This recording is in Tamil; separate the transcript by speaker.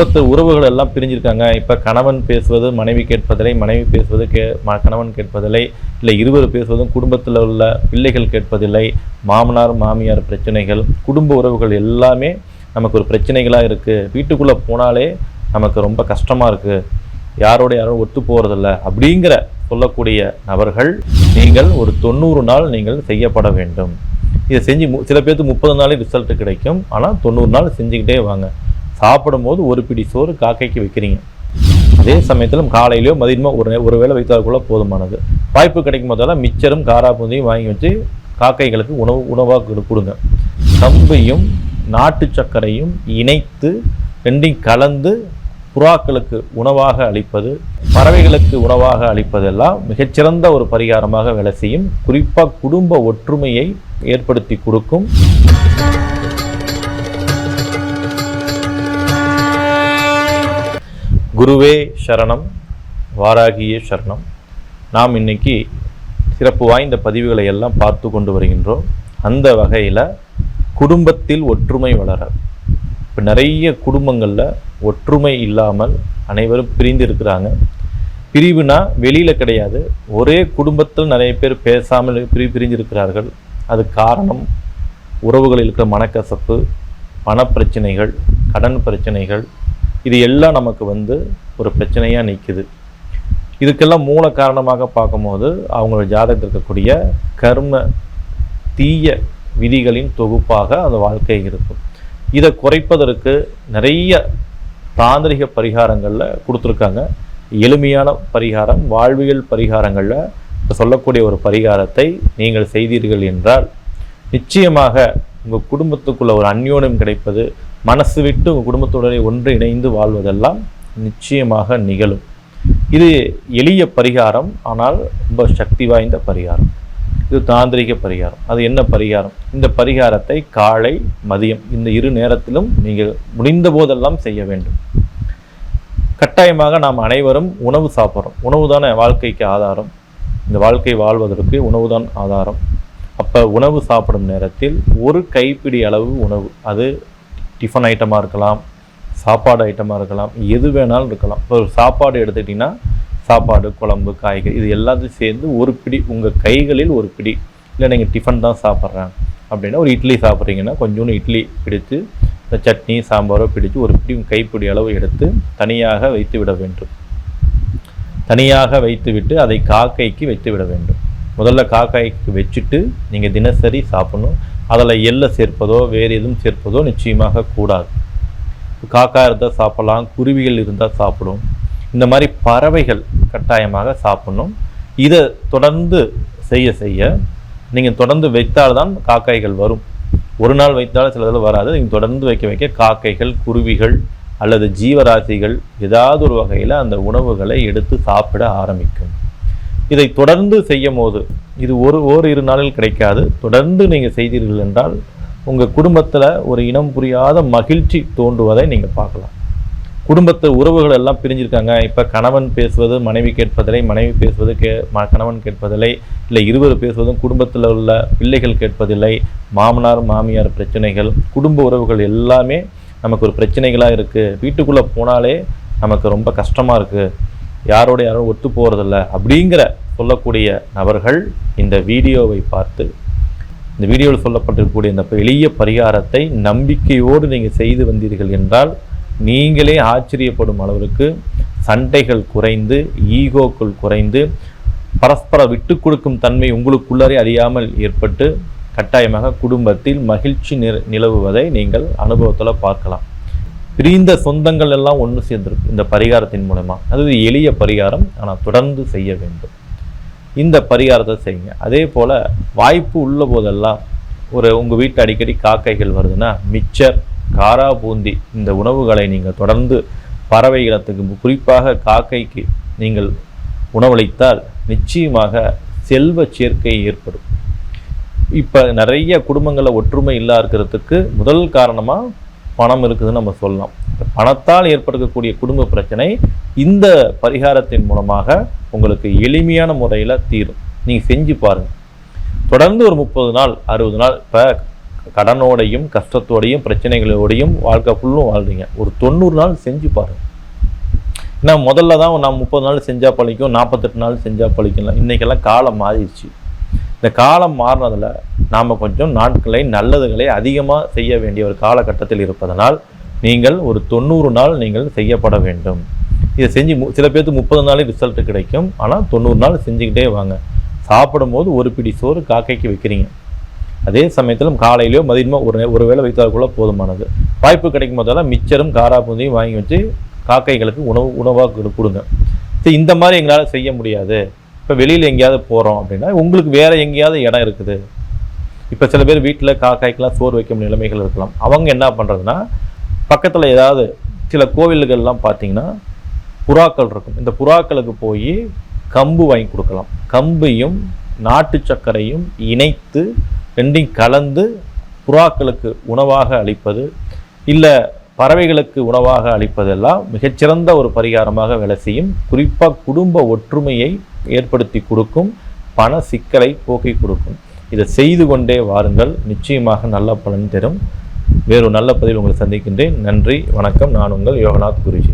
Speaker 1: குடும்பத்து உறவுகள் எல்லாம் பிரிஞ்சிருக்காங்க. இப்போ கணவன் பேசுவது மனைவி கேட்பதில்லை, மனைவி பேசுவது கணவன் கேட்பதில்லை, இல்லை இருவர் பேசுவதும் குடும்பத்தில் உள்ள பிள்ளைகள் கேட்பதில்லை, மாமனார் மாமியார் பிரச்சனைகள், குடும்ப உறவுகள் எல்லாமே நமக்கு ஒரு பிரச்சனைகளாக இருக்குது. வீட்டுக்குள்ளே போனாலே நமக்கு ரொம்ப கஷ்டமாக இருக்குது, யாரும் ஒத்து போகிறதில்ல அப்படிங்கிற சொல்லக்கூடிய நபர்கள் நீங்கள் ஒரு 90 நாள் நீங்கள் செய்யப்பட வேண்டும். இதை செஞ்சு சில பேருக்கு 30 நாளே ரிசல்ட் கிடைக்கும். ஆனால் 90 நாள் செஞ்சுக்கிட்டே வாங்க. சாப்பிடும் போது ஒரு பிடி சோறு காக்கைக்கு வைக்கிறீங்க. அதே சமயத்தில் காலையிலையோ மதியமோ ஒரு வேளை வைத்தால்குள்ள போதுமானது. வாய்ப்பு கிடைக்கும் போதெல்லாம் மிச்சரும் காராபூந்தியும் வாங்கி வச்சு காக்கைகளுக்கு உணவாக கொடுங்க. கம்பையும் நாட்டு சர்க்கரையும் இணைத்து ரெண்டையும் கலந்து புறாக்களுக்கு உணவாக அளிப்பது, பறவைகளுக்கு உணவாக அளிப்பதெல்லாம் மிகச்சிறந்த ஒரு பரிகாரமாக வேலை செய்யும். குறிப்பாக குடும்ப ஒற்றுமையை ஏற்படுத்தி கொடுக்கும். குருவே சரணம், வாராகியே சரணம். நாம் இன்னைக்கு சிறப்பு வாய்ந்த பதிவுகளை எல்லாம் பார்த்து கொண்டு வருகின்றோம். அந்த வகையில் குடும்பத்தில் ஒற்றுமை வளர, இப்போ நிறைய குடும்பங்களில் ஒற்றுமை இல்லாமல் அனைவரும் பிரிந்து இருக்கிறாங்க. பிரிவுனா வெளியில் கிடையாது, ஒரே குடும்பத்தில் நிறைய பேர் பேசாமல் பிரிஞ்சிருக்கிறார்கள். அது காரணம் உறவுகளில் இருக்கிற மனக்கசப்பு, பணப்பிரச்சனைகள், கடன் பிரச்சனைகள், இது எல்லாம் நமக்கு ஒரு பிரச்சனையாக நிற்குது. இதுக்கெல்லாம் மூல காரணமாக பார்க்கும்போது அவங்களோட ஜாதகத்தில் இருக்கக்கூடிய கர்ம தீய விதிகளின் தொகுப்பாக அந்த வாழ்க்கை இருக்கும். இதை குறைப்பதற்கு நிறைய தாந்திரிக பரிகாரங்களில் கொடுத்துருக்காங்க. எளிமையான பரிகாரம், வாழ்வியல் பரிகாரங்களில் சொல்லக்கூடிய ஒரு பரிகாரத்தை நீங்கள் செய்தீர்கள் என்றால் நிச்சயமாக உங்கள் குடும்பத்துக்குள்ள ஒரு அந்யோன்யம் கிடைப்பது, மனசு விட்டு உங்கள் குடும்பத்துடனே ஒன்று இணைந்து வாழ்வதெல்லாம் நிச்சயமாக நிகழும். இது எளிய பரிகாரம், ஆனால் ரொம்ப சக்தி வாய்ந்த பரிகாரம். இது தாந்திரிக பரிகாரம். அது என்ன பரிகாரம்? இந்த பரிகாரத்தை காலை மதியம் இந்த 2 நேரத்திலும் நீங்கள் முடிந்த போதெல்லாம் செய்ய வேண்டும். கட்டாயமாக நாம் அனைவரும் உணவு சாப்பிட்றோம். உணவு தானே வாழ்க்கைக்கு ஆதாரம். இந்த வாழ்க்கை வாழ்வதற்கு உணவு தான் ஆதாரம். அப்போ உணவு சாப்பிடும் நேரத்தில் ஒரு கைப்பிடி அளவு உணவு, அது டிஃபன் ஐட்டமாக இருக்கலாம், சாப்பாடு ஐட்டமாக இருக்கலாம், எது வேணாலும் இருக்கலாம். இப்போ ஒரு சாப்பாடு எடுத்துக்கிட்டிங்கன்னா சாப்பாடு, குழம்பு, காய்கறி இது எல்லாத்தையும் சேர்ந்து ஒரு பிடி, உங்கள் கைகளில் ஒரு பிடி. இல்லை நீங்கள் டிஃபன் தான் சாப்பிட்றேன் அப்படின்னா ஒரு இட்லி சாப்பிட்றீங்கன்னா கொஞ்சோண்டு இட்லி பிடித்து, இந்த சட்னி சாம்பாரோ பிடித்து ஒரு பிடி கைப்பிடி அளவு எடுத்து தனியாக வைத்து விட வேண்டும். தனியாக வைத்துவிட்டு அதை காக்கைக்கு வைத்து விட வேண்டும். முதல்ல காக்காய்க்கு வச்சுட்டு நீங்கள் தினசரி சாப்பிடணும். அதில் எள்ளை சேர்ப்பதோ வேறு எதுவும் சேர்ப்பதோ நிச்சயமாக கூடாது. காக்கா இருந்தால் சாப்பிடலாம், குருவிகள் இருந்தால் சாப்பிடும். இந்த மாதிரி பறவைகள் கட்டாயமாக சாப்பிடணும். இதை தொடர்ந்து செய்ய நீங்கள் தொடர்ந்து வைத்தால்தான் காக்காய்கள் வரும். ஒரு நாள் வைத்தாலும் சில இதில் வராது. நீங்கள் தொடர்ந்து வைக்க காக்கைகள், குருவிகள் அல்லது ஜீவராசிகள் ஏதாவது ஒரு வகையில் அந்த உணவுகளை எடுத்து சாப்பிட ஆரம்பிக்கும். இதை தொடர்ந்து செய்யும் போது இது ஓரிரு நாளில் கிடைக்காது. தொடர்ந்து நீங்கள் செய்தீர்கள் என்றால் உங்கள் குடும்பத்தில் ஒரு இனம் புரியாத மகிழ்ச்சி தோன்றுவதை நீங்கள் பார்க்கலாம். குடும்பத்து உறவுகள் எல்லாம் பிரிஞ்சிருக்காங்க. இப்போ கணவன் பேசுவது மனைவி கேட்பதில்லை, மனைவி பேசுவது கணவன் கேட்பதில்லை, இல்லை இருவர் பேசுவதும் குடும்பத்தில் உள்ள பிள்ளைகள் கேட்பதில்லை, மாமனார் மாமியார் பிரச்சனைகள், குடும்ப உறவுகள் எல்லாமே நமக்கு ஒரு பிரச்சனைகளாக இருக்குது. வீட்டுக்குள்ளே போனாலே நமக்கு ரொம்ப கஷ்டமாக இருக்குது, யாரும் ஒத்து போகிறதில்ல அப்படிங்கிற சொல்லக்கூடிய நபர்கள் இந்த வீடியோவை பார்த்து, இந்த வீடியோவில் சொல்லப்பட்டிருக்கக்கூடிய இந்த எளிய பரிகாரத்தை நம்பிக்கையோடு நீங்கள் செய்து வந்தீர்கள் என்றால் நீங்களே ஆச்சரியப்படும் அளவிற்கு சண்டைகள் குறைந்து, ஈகோக்கள் குறைந்து, பரஸ்பர விட்டு கொடுக்கும் தன்மை உங்களுக்குள்ளரே அறியாமல் ஏற்பட்டு கட்டாயமாக குடும்பத்தில் மகிழ்ச்சி நிலவுவதை நீங்கள் அனுபவத்தில் பார்க்கலாம். பிரிந்த சொந்தங்கள் எல்லாம் ஒன்று சேர்ந்திருக்கு இந்த பரிகாரத்தின் மூலமா. அது எளிய பரிகாரம், ஆனால் தொடர்ந்து செய்ய வேண்டும். இந்த பரிகாரத்தை செய்யுங்க. அதே போல் வாய்ப்பு உள்ள போதெல்லாம் உங்கள் வீட்டில் அடிக்கடி காக்கைகள் வருதுன்னா மிச்சர், காரா பூந்தி இந்த உணவுகளை நீங்கள் தொடர்ந்து பறவை இனத்துக்கு, குறிப்பாக காக்கைக்கு நீங்கள் உணவளித்தால் நிச்சயமாக செல்வ சேர்க்கை ஏற்படும். இப்போ நிறைய குடும்பங்களில் ஒற்றுமை இல்லா இருக்கிறதுக்கு முதல் காரணமாக பணம் இருக்குதுன்னு நம்ம சொல்லலாம். பணத்தால் ஏற்படுத்தக்கூடிய குடும்ப பிரச்சனை இந்த பரிகாரத்தின் மூலமாக உங்களுக்கு எளிமையான முறையில் தீரும். நீங்கள் செஞ்சு பாருங்கள். தொடர்ந்து ஒரு 30 நாள் 60 நாள். இப்போ கடனோடையும் கஷ்டத்தோடையும் பிரச்சனைகளோடையும் வாழ்க்கை ஃபுல்லும் வாழ்றீங்க. ஒரு 90 நாள் செஞ்சு பாருங்கள். ஏன்னா முதல்ல தான் நான் 30 நாள் செஞ்சால் பழிக்கும், 48 நாள் செஞ்சால் பழிக்கலாம். இன்றைக்கெல்லாம் காலம் மாறிடுச்சு. இந்த காலம் மாறினதில் நாம் கொஞ்சம் நாட்களை நல்லதுகளை அதிகமாக செய்ய வேண்டிய ஒரு காலகட்டத்தில் இருப்பதனால் நீங்கள் ஒரு 90 நாள் நீங்கள் செய்யப்பட வேண்டும். இதை செஞ்சு சில பேருக்கு 30 நாளே ரிசல்ட்டு கிடைக்கும். ஆனால் 90 நாள் செஞ்சுக்கிட்டே வாங்க. சாப்பிடும்போது ஒரு பிடி சோறு காக்கைக்கு வைக்கிறீங்க. அதே சமயத்திலும் காலையிலையோ மதியமோ ஒரு வேளை வைத்தால்குள்ளே போதுமானது. வாய்ப்பு கிடைக்கும் போதெல்லாம் மிச்சரும் காராப்பூந்தியும் வாங்கி வச்சு காக்கைகளுக்கு உணவாக கொடுங்க. சரி, இந்த மாதிரி எங்களால் செய்ய முடியாது, இப்போ வெளியில் எங்கேயாவது போகிறோம் அப்படின்னா உங்களுக்கு வேறு எங்கேயாவது இடம் இருக்குது. இப்போ சில பேர் வீட்டில் காக்காய்க்கெலாம் சோறு வைக்கும் நிலைமைகள் இருக்கலாம். அவங்க என்ன பண்ணுறதுன்னா, பக்கத்தில் ஏதாவது சில கோவில்கள்லாம் பார்த்தீங்கன்னா புறாக்கள் இருக்கும். இந்த புறாக்களுக்கு போய் கம்பு வாங்கி கொடுக்கலாம். கம்பையும் நாட்டு சர்க்கரையும் இணைத்து ரெண்டையும் கலந்து புறாக்களுக்கு உணவாக அளிப்பது, இல்லை பறவைகளுக்கு உணவாக அளிப்பதெல்லாம் மிகச்சிறந்த ஒரு பரிகாரமாக வேலை செய்யும். குறிப்பாக குடும்ப ஒற்றுமையை ஏற்படுத்தி கொடுக்கும், பண சிக்கலை போக்கி கொடுக்கும். இதை செய்து கொண்டே வாருங்கள், நிச்சயமாக நல்ல பலன் தரும். வேறு நல்ல பதிவில் உங்களை சந்திக்கின்றேன். நன்றி, வணக்கம். நான் உங்கள் யோகநாத் குருஜி.